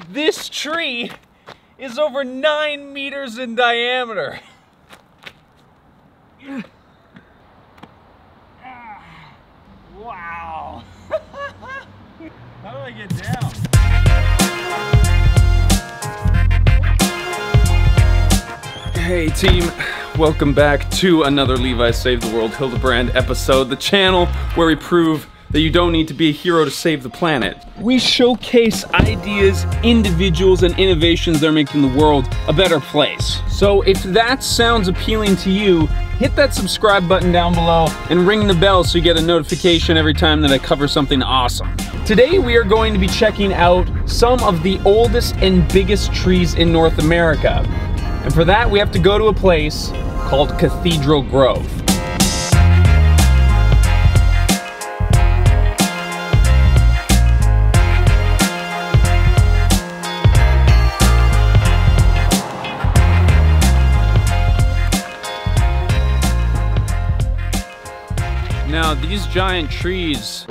This tree is over 9 meters in diameter. Wow. How do I get down? Hey team, welcome back to another Levi Save the World Hildebrand episode, the channel where we prove that you don't need to be a hero to save the planet. We showcase ideas, individuals, and innovations that are making the world a better place. So if that sounds appealing to you, hit that subscribe button down below and ring the bell so you get a notification every time that I cover something awesome. Today we are going to be checking out some of the oldest and biggest trees in North America. And for that we have to go to a place called Cathedral Grove. Now, these giant trees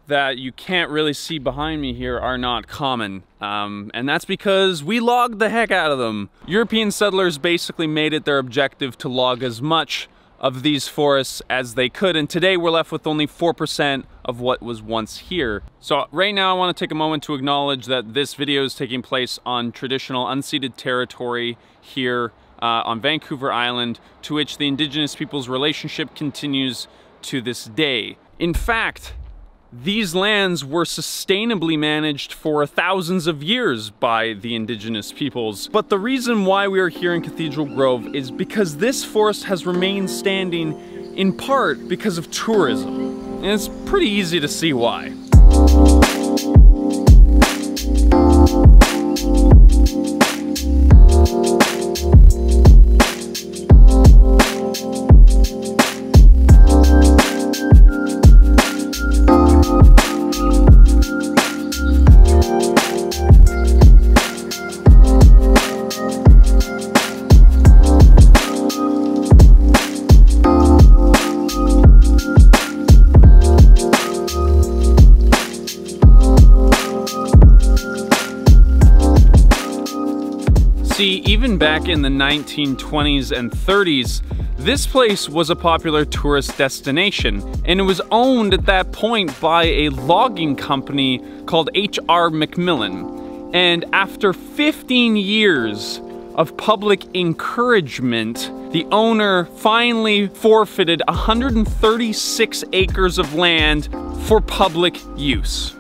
that you can't really see behind me here are not common. And that's because we logged the heck out of them. European settlers basically made it their objective to log as much of these forests as they could, and today we're left with only 4% of what was once here. So right now I want to take a moment to acknowledge that this video is taking place on traditional unceded territory here on Vancouver Island, to which the Indigenous people's relationship continues to this day. In fact, these lands were sustainably managed for thousands of years by the Indigenous peoples. But the reason why we are here in Cathedral Grove is because this forest has remained standing in part because of tourism. And it's pretty easy to see why. See, even back in the 1920s and 30s, this place was a popular tourist destination, and it was owned at that point by a logging company called H.R. Macmillan. And after 15 years of public encouragement, the owner finally forfeited 136 acres of land for public use.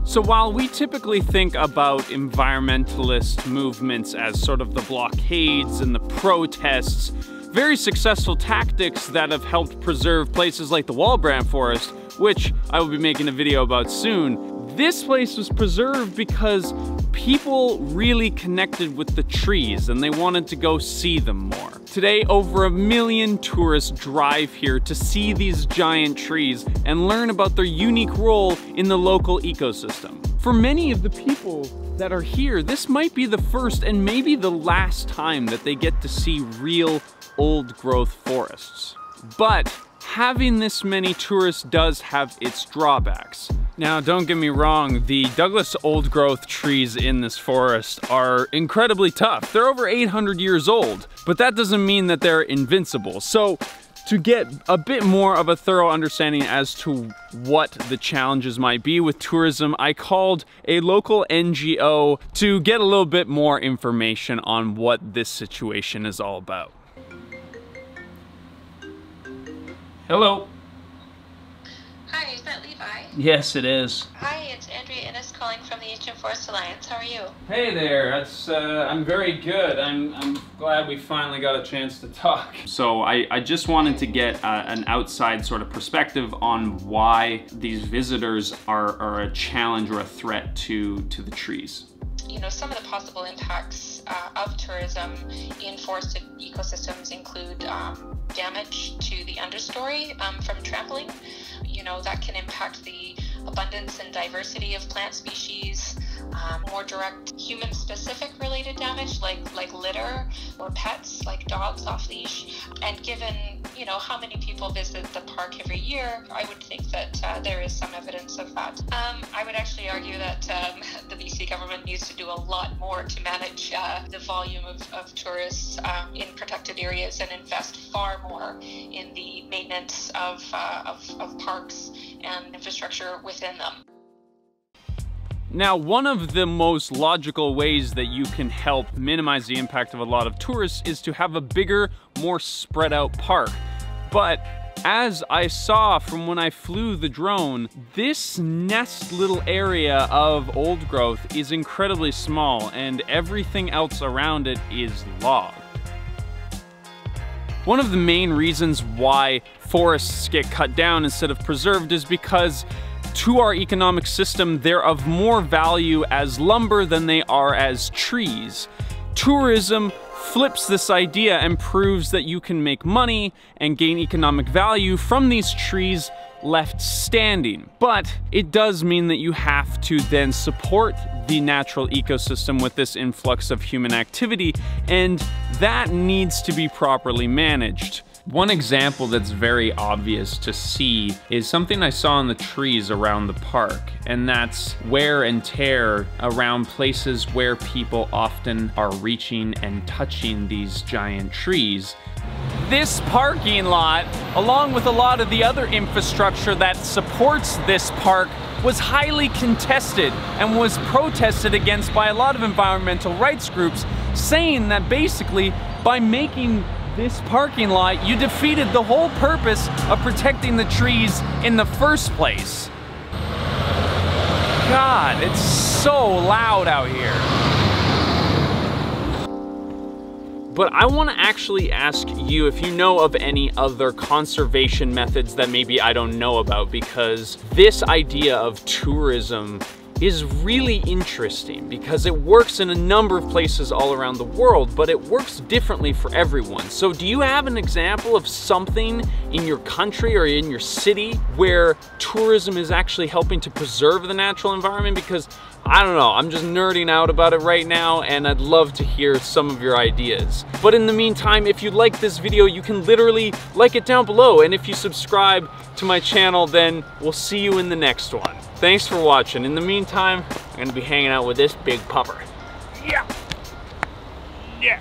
So while we typically think about environmentalist movements as sort of the blockades and the protests, very successful tactics that have helped preserve places like the Walbrand Forest, which I will be making a video about soon, this place was preserved because people really connected with the trees and they wanted to go see them more. Today, over 1 million tourists drive here to see these giant trees and learn about their unique role in the local ecosystem. For many of the people that are here, this might be the first and maybe the last time that they get to see real old growth forests. But having this many tourists does have its drawbacks. Now, don't get me wrong, the Douglas old growth trees in this forest are incredibly tough. They're over 800 years old, but that doesn't mean that they're invincible. So to get a bit more of a thorough understanding as to what the challenges might be with tourism, I called a local NGO to get a little bit more information on what this situation is all about. Hello. Hi, is that Levi? Yes, it is. Hi, it's Andrea Innes calling from the Ancient Forest Alliance. How are you? Hey there, I'm very good. I'm glad we finally got a chance to talk. So I just wanted to get an outside sort of perspective on why these visitors are a challenge or a threat to the trees. You know, some of the possible impacts of tourism in forested ecosystems include damage to the understory from trampling. You know, that can impact the abundance and diversity of plant species. more direct human-specific related damage, like litter or pets, like dogs off leash. And given, you know, how many people visit the park every year, I would think that there is some evidence of that. I would actually argue that the BC government needs to do a lot more to manage the volume of tourists in protected areas and invest far more in the maintenance of parks and infrastructure within them. Now, one of the most logical ways that you can help minimize the impact of a lot of tourists is to have a bigger, more spread out park. But as I saw from when I flew the drone, this nest little area of old growth is incredibly small and everything else around it is log. One of the main reasons why forests get cut down instead of preserved is because to our economic system, they're of more value as lumber than they are as trees. Tourism flips this idea and proves that you can make money and gain economic value from these trees left standing. But it does mean that you have to then support the natural ecosystem with this influx of human activity, and that needs to be properly managed. One example that's very obvious to see is something I saw in the trees around the park, and that's wear and tear around places where people often are reaching and touching these giant trees. This parking lot, along with a lot of the other infrastructure that supports this park, was highly contested and was protested against by a lot of environmental rights groups, saying that basically by making this parking lot, you defeated the whole purpose of protecting the trees in the first place. God, it's so loud out here. But I want to actually ask you if you know of any other conservation methods that maybe I don't know about, because this idea of tourism is really interesting because it works in a number of places all around the world, but it works differently for everyone. So do you have an example of something in your country or in your city where tourism is actually helping to preserve the natural environment? Because I don't know, I'm just nerding out about it right now and I'd love to hear some of your ideas. But in the meantime, if you like this video, you can literally like it down below, and if you subscribe to my channel, then we'll see you in the next one. Thanks for watching. In the meantime, I'm gonna be hanging out with this big pupper. Yeah. Yeah.